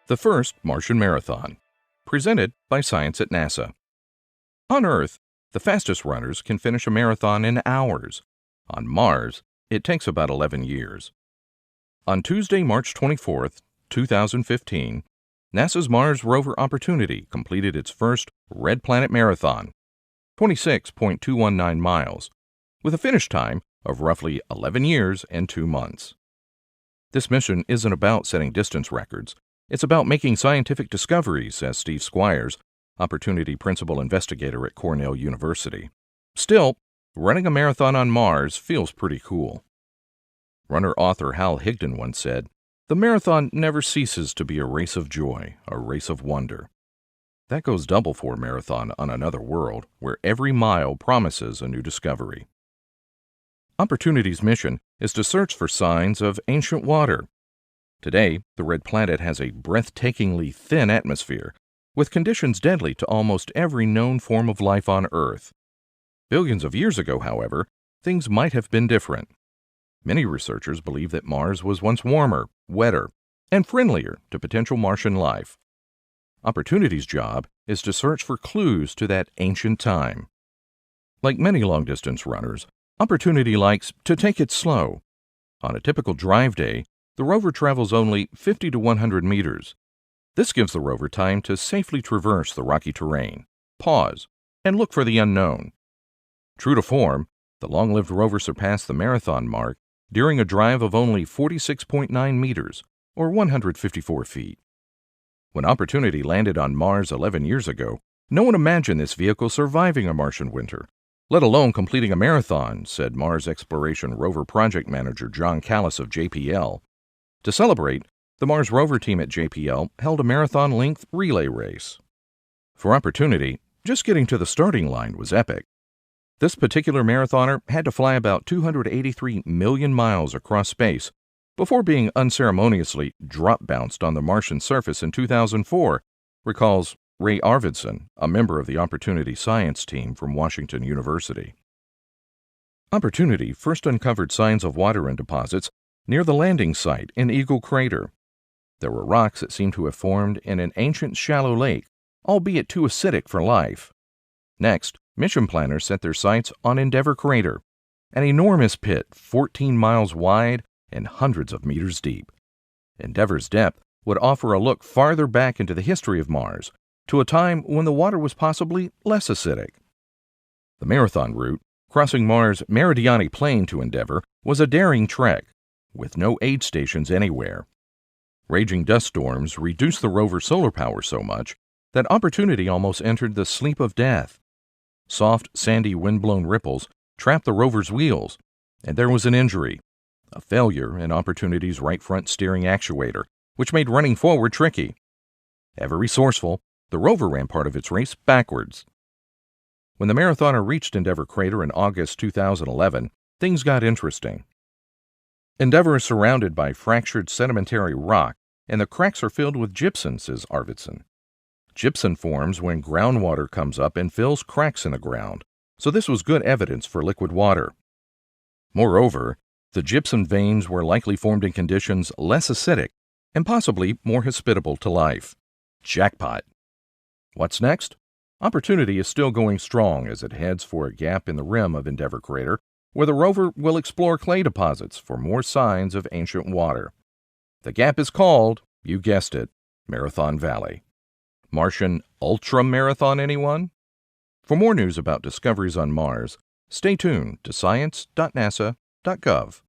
The first Martian Marathon, presented by Science at NASA. On Earth, the fastest runners can finish a marathon in hours. On Mars, it takes about 11 years. On Tuesday, March 24, 2015, NASA's Mars rover Opportunity completed its first Red Planet Marathon, 26.219 miles, with a finish time of roughly 11 years and 2 months. This mission isn't about setting distance records. It's about making scientific discoveries, says Steve Squires, Opportunity Principal Investigator at Cornell University. Still, running a marathon on Mars feels pretty cool. Runner-author Hal Higdon once said, "The marathon never ceases to be a race of joy, a race of wonder." That goes double for a marathon on another world, where every mile promises a new discovery. Opportunity's mission is to search for signs of ancient water. Today, the red planet has a breathtakingly thin atmosphere, with conditions deadly to almost every known form of life on Earth. Billions of years ago, however, things might have been different. Many researchers believe that Mars was once warmer, wetter, and friendlier to potential Martian life. Opportunity's job is to search for clues to that ancient time. Like many long-distance runners, Opportunity likes to take it slow. On a typical drive day, the rover travels only 50 to 100 meters. This gives the rover time to safely traverse the rocky terrain, pause, and look for the unknown. True to form, the long-lived rover surpassed the marathon mark during a drive of only 46.9 meters, or 154 feet. When Opportunity landed on Mars 11 years ago, no one imagined this vehicle surviving a Martian winter, let alone completing a marathon, said Mars Exploration Rover Project Manager John Callis of JPL. To celebrate, the Mars rover team at JPL held a marathon-length relay race. For Opportunity, just getting to the starting line was epic. This particular marathoner had to fly about 283 million miles across space before being unceremoniously drop-bounced on the Martian surface in 2004, recalls Ray Arvidson, a member of the Opportunity science team from Washington University. Opportunity first uncovered signs of water in deposits near the landing site in Eagle Crater. There were rocks that seemed to have formed in an ancient shallow lake, albeit too acidic for life. Next, mission planners set their sights on Endeavour Crater, an enormous pit 14 miles wide and hundreds of meters deep. Endeavour's depth would offer a look farther back into the history of Mars, to a time when the water was possibly less acidic. The marathon route, crossing Mars' Meridiani Plain to Endeavour, was a daring trek, with no aid stations anywhere. Raging dust storms reduced the rover's solar power so much that Opportunity almost entered the sleep of death. Soft, sandy, wind-blown ripples trapped the rover's wheels, and there was an injury, a failure in Opportunity's right front steering actuator, which made running forward tricky. Ever resourceful, the rover ran part of its race backwards. When the marathoner reached Endeavour Crater in August 2011, things got interesting. Endeavour is surrounded by fractured sedimentary rock, and the cracks are filled with gypsum, says Arvidson. Gypsum forms when groundwater comes up and fills cracks in the ground, so this was good evidence for liquid water. Moreover, the gypsum veins were likely formed in conditions less acidic and possibly more hospitable to life. Jackpot! What's next? Opportunity is still going strong as it heads for a gap in the rim of Endeavour Crater, where the rover will explore clay deposits for more signs of ancient water. The gap is called, you guessed it, Marathon Valley. Martian ultra-marathon, anyone? For more news about discoveries on Mars, stay tuned to science.nasa.gov.